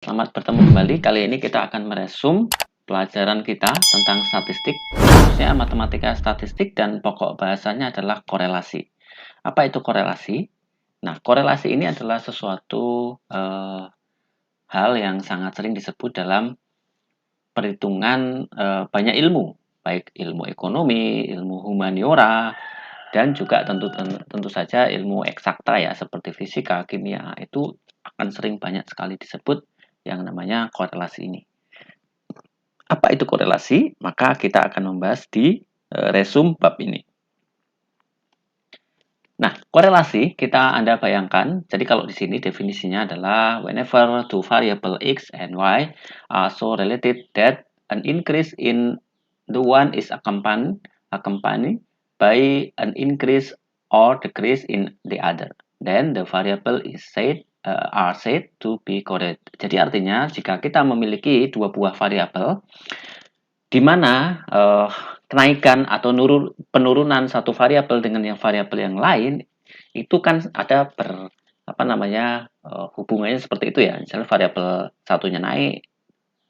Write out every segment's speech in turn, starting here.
Selamat bertemu kembali. Kali ini kita akan meresum pelajaran kita tentang statistik, khususnya matematika statistik dan pokok bahasanya adalah korelasi. Apa itu korelasi? Nah, korelasi ini adalah sesuatu hal yang sangat sering disebut dalam perhitungan banyak ilmu, baik ilmu ekonomi, ilmu humaniora, dan juga tentu saja ilmu eksakta ya seperti fisika, kimia itu akan sering banyak sekali disebut yang namanya korelasi ini. Apa itu korelasi? Maka kita akan membahas di resum bab ini. Nah, korelasi Anda bayangkan, jadi kalau di sini definisinya adalah whenever two variable x and y are so related that an increase in the one is accompanied by an increase or decrease in the other, then the variable is are said to be correlated. Jadi artinya jika kita memiliki dua buah variabel di mana kenaikan atau penurunan satu variabel dengan yang variabel yang lain itu kan ada hubungannya seperti itu ya. Misalnya variabel satunya naik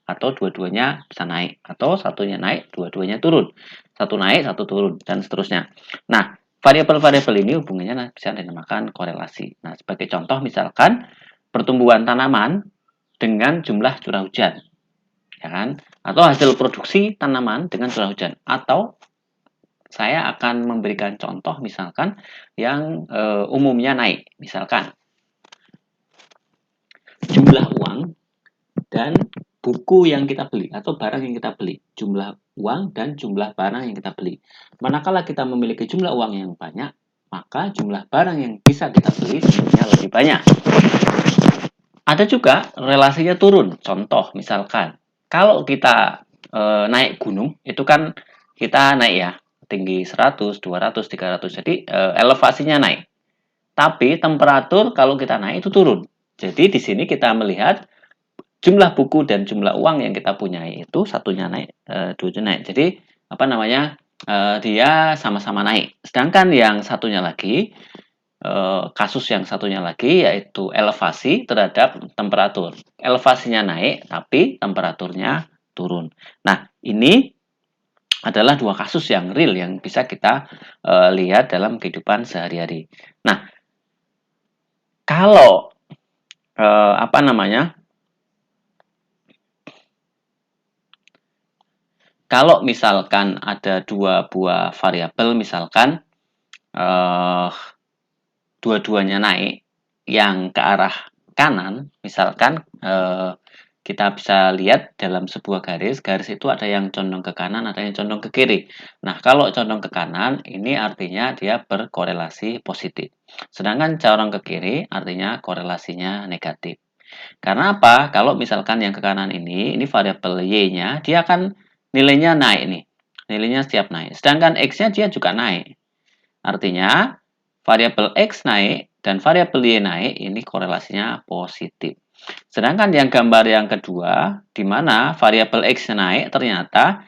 atau dua-duanya bisa naik, atau satunya naik dua-duanya turun, satu naik satu turun, dan seterusnya. Nah, variabel-variabel ini hubungannya bisa dinamakan korelasi. Nah, sebagai contoh misalkan pertumbuhan tanaman dengan jumlah curah hujan, ya kan? Atau hasil produksi tanaman dengan curah hujan. Atau saya akan memberikan contoh misalkan yang umumnya naik. Misalkan jumlah uang dan buku yang kita beli atau barang yang kita beli. Jumlah uang dan jumlah barang yang kita beli. Manakala kita memiliki jumlah uang yang banyak, maka jumlah barang yang bisa kita beli sebenarnya lebih banyak. Ada juga relasinya turun. Contoh misalkan kalau kita naik gunung itu kan kita naik ya tinggi 100, 200, 300. Jadi elevasinya naik. Tapi temperatur kalau kita naik itu turun. Jadi di sini kita melihat jumlah buku dan jumlah uang yang kita punya itu satunya naik, duanya naik. Jadi dia sama-sama naik. Sedangkan yang satunya lagi kasus yang satunya lagi yaitu elevasi terhadap temperatur. Elevasinya naik tapi temperaturnya turun. Nah, ini adalah dua kasus yang real yang bisa kita lihat dalam kehidupan sehari-hari. Nah, kalau eh, apa namanya? Kalau misalkan ada dua buah variabel, misalkan eh, dua-duanya naik, yang ke arah kanan, misalkan kita bisa lihat dalam sebuah garis, garis itu ada yang condong ke kanan, ada yang condong ke kiri. Nah, kalau condong ke kanan, ini artinya dia berkorelasi positif. Sedangkan condong ke kiri, artinya korelasinya negatif. Karena apa? Kalau misalkan yang ke kanan ini variabel y-nya, dia akan nilainya naik nih. Nilainya setiap naik. Sedangkan x-nya dia juga naik. Artinya, variabel x naik dan variabel y naik, ini korelasinya positif. Sedangkan yang gambar yang kedua, di mana variabel x naik, ternyata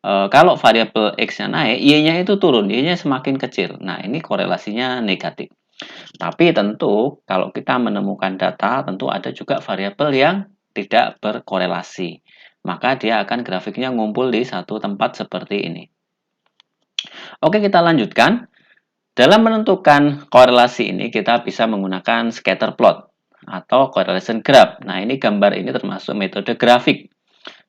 kalau variabel x-nya naik, y-nya itu turun, y-nya semakin kecil. Nah, ini korelasinya negatif. Tapi tentu kalau kita menemukan data, tentu ada juga variabel yang tidak berkorelasi. Maka dia akan grafiknya ngumpul di satu tempat seperti ini. Oke, kita lanjutkan. Dalam menentukan korelasi ini, kita bisa menggunakan scatter plot atau correlation graph. Nah, ini gambar ini termasuk metode grafik.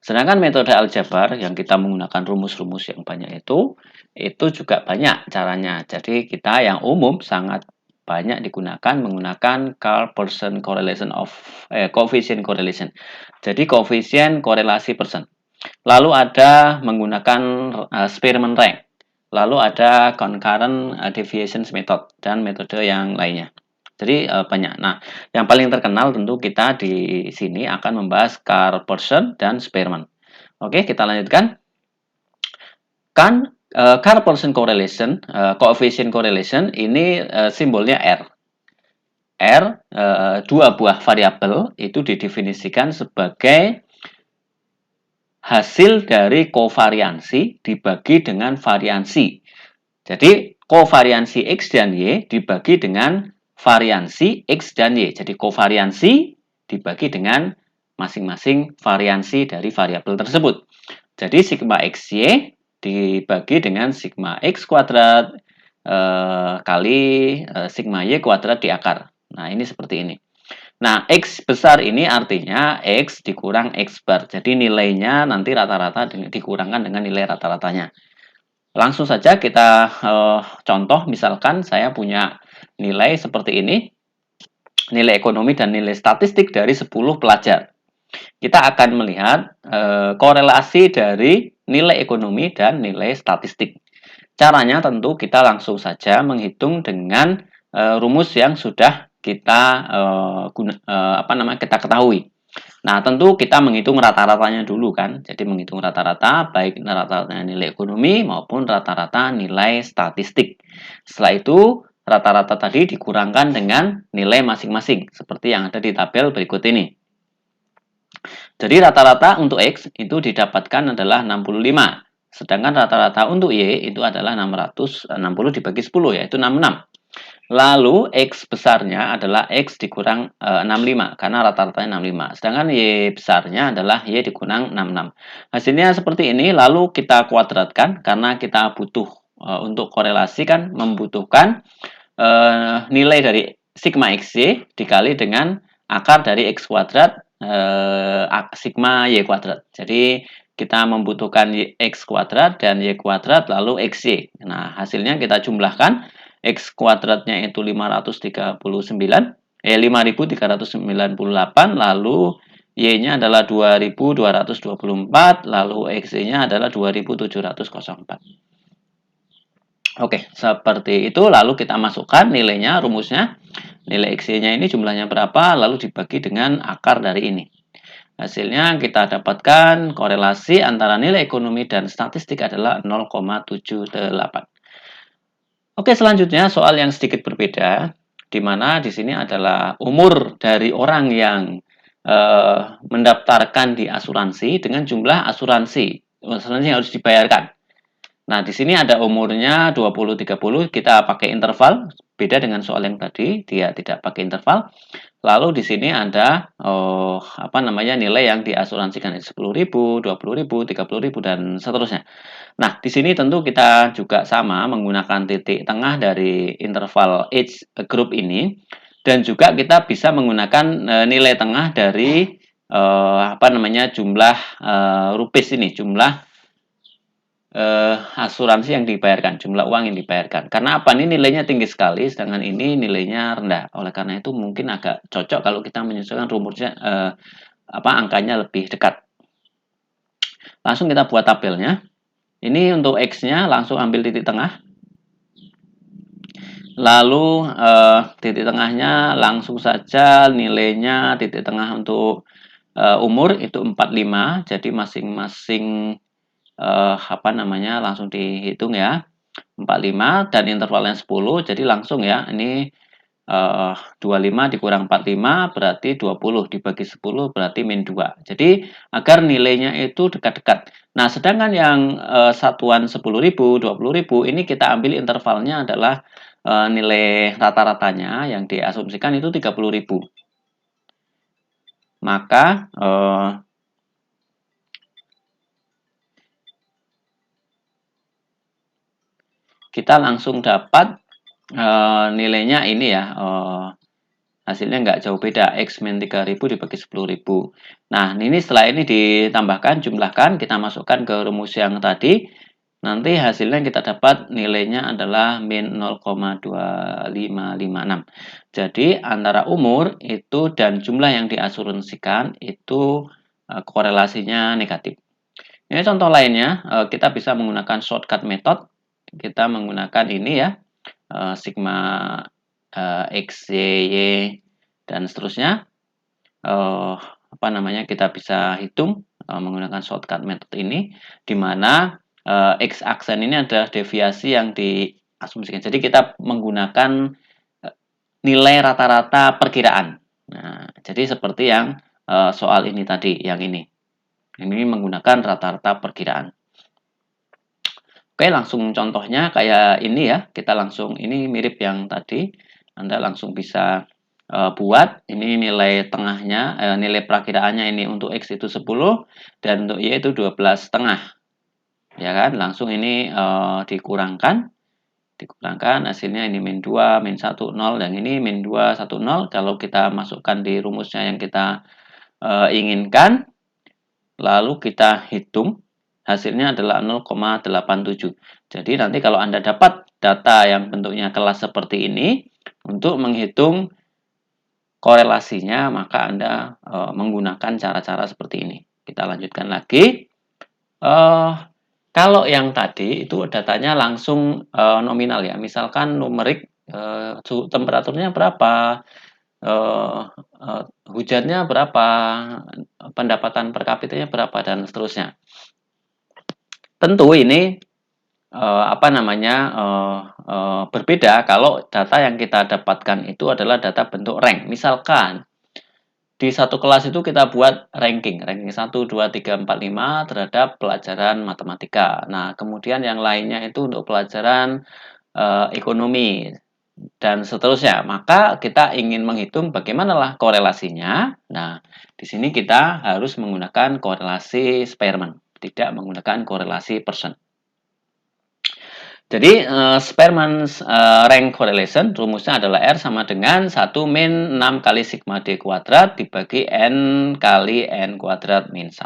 Sedangkan metode aljabar yang kita menggunakan rumus-rumus yang banyak itu juga banyak caranya. Jadi kita yang umum sangat banyak digunakan menggunakan Carl-Pearson correlation coefficient correlation. Jadi koefisien korelasi persen. Lalu ada menggunakan Spearman rank. Lalu ada concurrent deviation method dan metode yang lainnya. Jadi banyak. Nah, yang paling terkenal tentu kita di sini akan membahas Carl-Pearson dan Spearman. Oke, kita lanjutkan. Kan Carl-Pearson correlation, coefficient correlation ini simbolnya R. R dua buah variabel itu didefinisikan sebagai hasil dari kovariansi dibagi dengan variansi. Jadi kovariansi X dan Y dibagi dengan variansi X dan Y. Jadi kovariansi dibagi dengan masing-masing variansi dari variabel tersebut. Jadi sigma XY dibagi dengan sigma X kuadrat kali sigma Y kuadrat di akar. Nah, ini seperti ini. Nah, X besar ini artinya X dikurang X bar. Jadi nilainya nanti rata-rata dikurangkan dengan nilai rata-ratanya. Langsung saja kita contoh, misalkan saya punya nilai seperti ini. Nilai ekonomi dan nilai statistik dari 10 pelajar. Kita akan melihat korelasi dari nilai ekonomi dan nilai statistik. Caranya tentu kita langsung saja menghitung dengan rumus yang sudah kita kita ketahui. Nah, tentu kita menghitung rata-ratanya dulu kan. Jadi menghitung rata-rata baik rata-rata nilai ekonomi maupun rata-rata nilai statistik. Setelah itu rata-rata tadi dikurangkan dengan nilai masing-masing seperti yang ada di tabel berikut ini. Jadi rata-rata untuk X itu didapatkan adalah 65. Sedangkan rata-rata untuk Y itu adalah 660 dibagi 10 yaitu 66. Lalu X besarnya adalah X dikurang 65 karena rata-ratanya 65. Sedangkan Y besarnya adalah Y dikurang 66. Hasilnya seperti ini, lalu kita kuadratkan karena kita butuh untuk korelasi kan membutuhkan nilai dari sigma XY dikali dengan akar dari X kuadrat sigma Y kuadrat. Jadi kita membutuhkan X kuadrat dan Y kuadrat lalu XY. Nah, hasilnya kita jumlahkan. X kuadratnya itu 5398, lalu Y-nya adalah 2224, lalu X-nya adalah 2704. Oke, seperti itu. Lalu kita masukkan nilainya, rumusnya. Nilai X-nya ini jumlahnya berapa, lalu dibagi dengan akar dari ini. Hasilnya kita dapatkan korelasi antara nilai ekonomi dan statistik adalah 0,78. Oke, selanjutnya soal yang sedikit berbeda, di mana di sini adalah umur dari orang yang mendaftarkan di asuransi dengan jumlah asuransi yang harus dibayarkan. Nah, di sini ada umurnya 20-30, kita pakai interval, beda dengan soal yang tadi, dia tidak pakai interval. Lalu di sini ada nilai yang diasuransikan 10.000, 20.000, 30.000 dan seterusnya. Nah, di sini tentu kita juga sama menggunakan titik tengah dari interval age group ini dan juga kita bisa menggunakan nilai tengah dari jumlah rupis ini, jumlah asuransi yang dibayarkan, jumlah uang yang dibayarkan. Karena apa? Ini nilainya tinggi sekali, sedangkan ini nilainya rendah. Oleh karena itu mungkin agak cocok kalau kita menyesuaikan rumusnya angkanya lebih dekat. Langsung kita buat tabelnya. Ini untuk X-nya langsung ambil titik tengah. Lalu titik tengahnya langsung saja nilainya titik tengah untuk umur itu 45. Jadi masing-masing langsung dihitung ya. 45 dan intervalnya 10. Jadi langsung ya, ini 25 dikurang 45 berarti 20 dibagi 10 berarti min 2. Jadi agar nilainya itu dekat-dekat. Nah, sedangkan yang satuan 10.000, 20.000 ini kita ambil intervalnya adalah nilai rata-ratanya yang diasumsikan itu 30.000. Maka kita langsung dapat nilainya ini ya, hasilnya nggak jauh beda, X min 3.000 dibagi 10.000. Nah, ini setelah ini ditambahkan, jumlahkan, kita masukkan ke rumus yang tadi, nanti hasilnya kita dapat nilainya adalah min 0,2556. Jadi antara umur itu dan jumlah yang diasuransikan itu korelasinya negatif. Ini contoh lainnya, kita bisa menggunakan shortcut method. Kita menggunakan ini ya, sigma X, Y, dan seterusnya. Kita bisa hitung menggunakan shortcut method ini, di mana X aksen ini adalah deviasi yang diasumsikan. Jadi kita menggunakan nilai rata-rata perkiraan. Nah, jadi seperti yang soal ini tadi, yang ini. Ini menggunakan rata-rata perkiraan. Oke, langsung contohnya kayak ini ya. Kita langsung, ini mirip yang tadi. Anda langsung bisa buat, ini nilai tengahnya, nilai perakiraannya ini untuk X itu 10 dan untuk Y itu 12,5. Ya kan, langsung ini dikurangkan hasilnya ini min 2, min 1, 0, dan ini min 2, 1, 0. Kalau kita masukkan di rumusnya yang kita inginkan, lalu kita hitung, hasilnya adalah 0,87. Jadi nanti kalau Anda dapat data yang bentuknya kelas seperti ini, untuk menghitung korelasinya, maka Anda menggunakan cara-cara seperti ini. Kita lanjutkan lagi. Kalau yang tadi itu datanya langsung nominal ya, misalkan numerik suhu temperaturnya berapa, eh, hujannya berapa, pendapatan per kapitanya berapa, dan seterusnya. Tentu ini berbeda kalau data yang kita dapatkan itu adalah data bentuk rank. Misalkan di satu kelas itu kita buat ranking 1, 2, 3, 4, 5 terhadap pelajaran matematika. Nah, kemudian yang lainnya itu untuk pelajaran ekonomi dan seterusnya. Maka kita ingin menghitung bagaimanalah korelasinya. Nah, di sini kita harus menggunakan korelasi Spearman, tidak menggunakan korelasi Pearson. Jadi Spearman's rank correlation rumusnya adalah R sama dengan 1 min 6 kali sigma D kuadrat dibagi N kali N kuadrat min 1.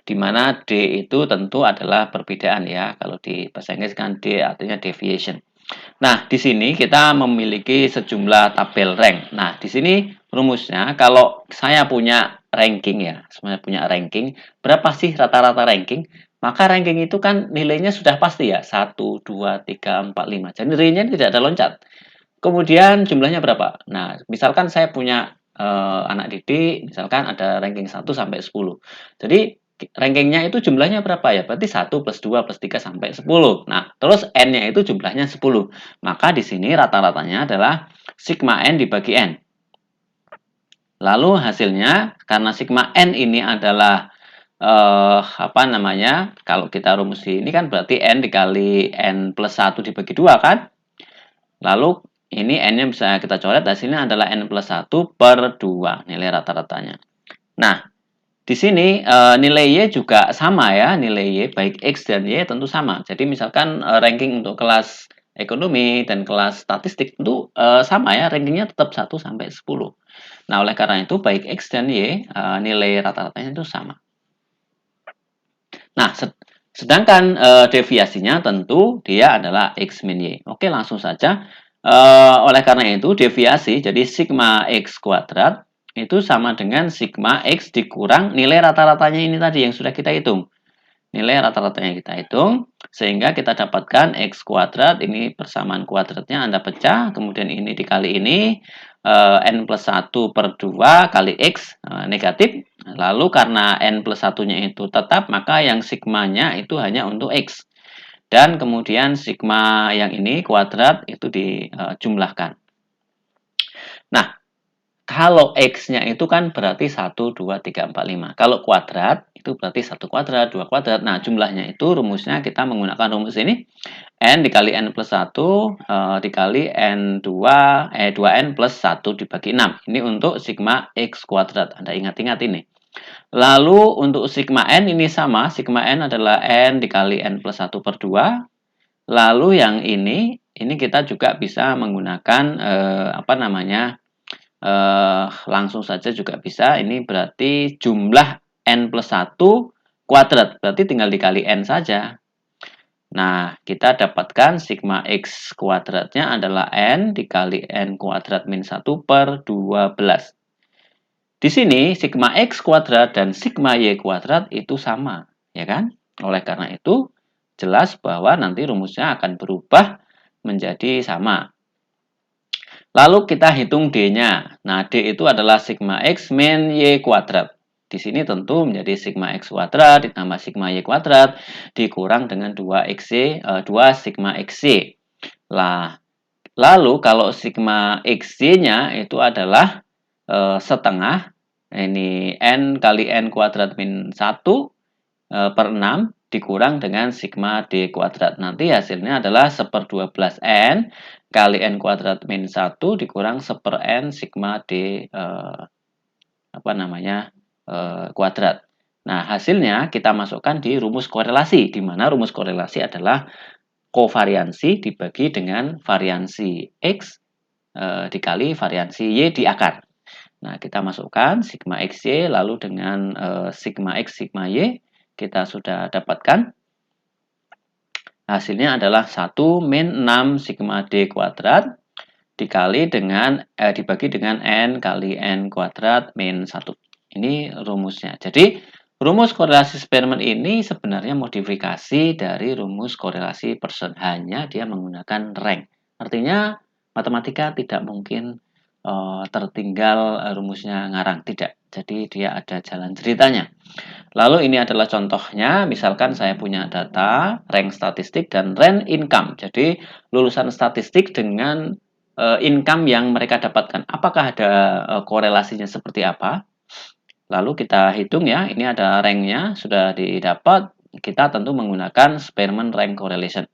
Di mana D itu tentu adalah perbedaan ya. Kalau di bahasa Inggris kan D artinya deviation. Nah, di sini kita memiliki sejumlah tabel rank. Nah, di sini rumusnya kalau saya punya ranking ya, saya punya ranking, berapa sih rata-rata ranking? Maka ranking itu kan nilainya sudah pasti ya, 1, 2, 3, 4, 5. Jadi range-nya tidak ada loncat. Kemudian jumlahnya berapa? Nah, misalkan saya punya anak didik, misalkan ada ranking 1 sampai 10. Jadi rankingnya itu jumlahnya berapa ya? Berarti 1 plus 2 plus 3 sampai 10. Nah, terus N-nya itu jumlahnya 10. Maka di sini rata-ratanya adalah sigma N dibagi N. Lalu hasilnya, karena sigma N ini adalah kalau kita rumus ini kan berarti N dikali N plus 1 dibagi 2 kan? Lalu ini N-nya bisa kita coret, hasilnya adalah N plus 1 per 2 nilai rata-ratanya. Nah, di sini nilai Y juga sama ya, nilai Y baik X dan Y tentu sama. Jadi misalkan ranking untuk kelas ekonomi dan kelas statistik tentu sama ya, rankingnya tetap 1 sampai 10. Nah, oleh karena itu baik X dan Y nilai rata-ratanya itu sama. Nah, sedangkan deviasinya tentu dia adalah X min Y. Oke, langsung saja. Oleh karena itu deviasi, jadi sigma X kuadrat itu sama dengan sigma X dikurang nilai rata-ratanya ini tadi yang sudah kita hitung. Nilai rata-ratanya kita hitung, sehingga kita dapatkan X kuadrat, ini persamaan kuadratnya Anda pecah, kemudian ini dikali ini, N plus 1 per 2 kali X negatif, lalu karena N plus 1-nya itu tetap, maka yang sigmanya itu hanya untuk X. Dan kemudian sigma yang ini kuadrat itu dijumlahkan. Nah, kalau X-nya itu kan berarti 1, 2, 3, 4, 5. Kalau kuadrat, itu berarti 1 kuadrat, 2 kuadrat. Nah, jumlahnya itu rumusnya kita menggunakan rumus ini. N dikali N plus 1 dikali N 2N plus 1 dibagi 6. Ini untuk sigma X kuadrat. Anda ingat-ingat ini. Lalu untuk sigma N ini sama. Sigma N adalah N dikali N plus 1 per 2. Lalu yang ini kita juga bisa menggunakan langsung saja juga bisa. Ini berarti jumlah N plus 1 kuadrat. Berarti tinggal dikali N saja. Nah, kita dapatkan sigma X kuadratnya adalah N dikali N kuadrat min 1 per 12. Di sini sigma X kuadrat dan sigma Y kuadrat itu sama. Ya kan? Oleh karena itu, jelas bahwa nanti rumusnya akan berubah menjadi sama. Lalu kita hitung D-nya. Nah, D itu adalah sigma X min Y kuadrat. Di sini tentu menjadi sigma X kuadrat ditambah sigma Y kuadrat dikurang dengan 2XY, 2 sigma XY. Lalu kalau sigma XY-nya itu adalah setengah. Ini N kali N kuadrat min 1 per 6 dikurang dengan sigma D kuadrat. Nanti hasilnya adalah 1/12N kali N kuadrat min 1 dikurang 1/N sigma D kuadrat. Nah, hasilnya kita masukkan di rumus korelasi, di mana rumus korelasi adalah kovariansi dibagi dengan variansi X dikali variansi Y di akar. Nah, kita masukkan sigma XY lalu dengan sigma X, sigma Y kita sudah dapatkan. Hasilnya adalah 1 min 6 sigma D kuadrat dibagi dengan N kali N kuadrat min 1. Ini rumusnya. Jadi, rumus korelasi Spearman ini sebenarnya modifikasi dari rumus korelasi Pearson. Hanya dia menggunakan rank. Artinya, matematika tidak mungkin tertinggal rumusnya ngarang. Tidak. Jadi, dia ada jalan ceritanya. Lalu ini adalah contohnya, misalkan saya punya data, rank statistik dan rank income. Jadi, lulusan statistik dengan income yang mereka dapatkan. Apakah ada korelasinya seperti apa? Lalu kita hitung ya, ini ada ranknya sudah didapat. Kita tentu menggunakan Spearman Rank Correlation.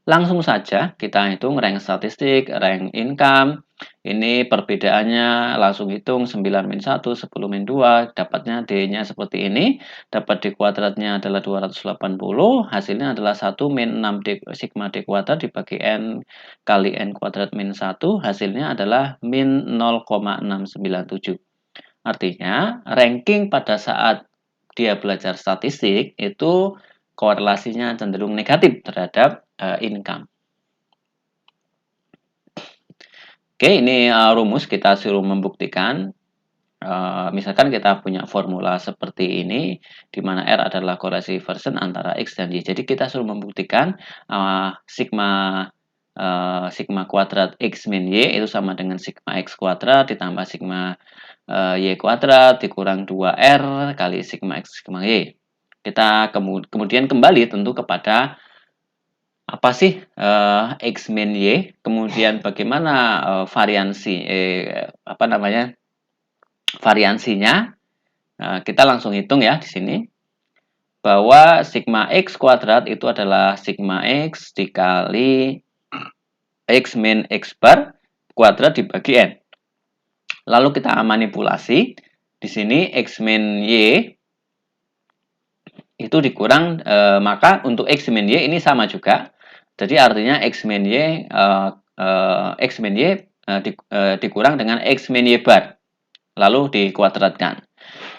Langsung saja kita hitung rank statistik, rank income. Ini perbedaannya langsung hitung 9 min 1, 10 min 2. Dapatnya D-nya seperti ini. Dapat D kuadratnya adalah 280. Hasilnya adalah 1 min 6 D, sigma D kuadrat dibagi N kali N kuadrat min 1. Hasilnya adalah min 0,697. Artinya ranking pada saat dia belajar statistik itu korelasinya cenderung negatif terhadap income. Oke, ini rumus kita suruh membuktikan. Misalkan kita punya formula seperti ini, di mana R adalah korelasi Pearson antara X dan Y. Jadi kita suruh membuktikan sigma kuadrat X min Y itu sama dengan sigma X kuadrat ditambah sigma Y kuadrat dikurang 2R kali sigma X sigma Y. Kita kemudian kembali tentu kepada apa sih X min Y, kemudian bagaimana variansinya. Kita langsung hitung ya di sini bahwa sigma X kuadrat itu adalah sigma X dikali X min X bar kuadrat dibagi N. Lalu kita manipulasi di sini X min Y itu dikurang, maka untuk X min Y ini sama juga. Jadi artinya X min Y dikurang dengan X min Y bar. Lalu dikuadratkan.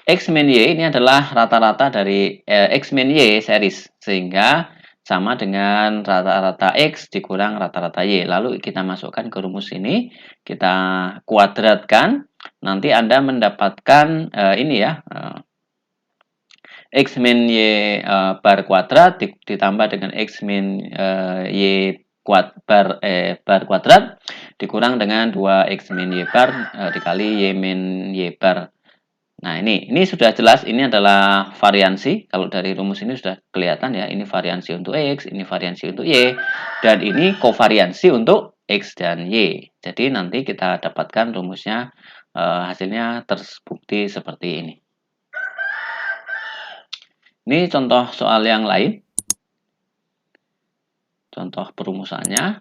X min Y ini adalah rata-rata dari X min Y series. Sehingga sama dengan rata-rata X dikurang rata-rata Y. Lalu kita masukkan ke rumus ini. Kita kuadratkan. Nanti Anda mendapatkan ini ya. X min Y bar kuadrat ditambah dengan X min Y bar kuadrat dikurang dengan 2X min Y bar dikali Y min Y bar. Nah, ini sudah jelas, ini adalah variansi. Kalau dari rumus ini sudah kelihatan ya, ini variansi untuk X, ini variansi untuk Y, dan ini kovariansi untuk X dan Y. Jadi nanti kita dapatkan rumusnya, hasilnya terbukti seperti ini. Ini contoh soal yang lain. Contoh perumusannya.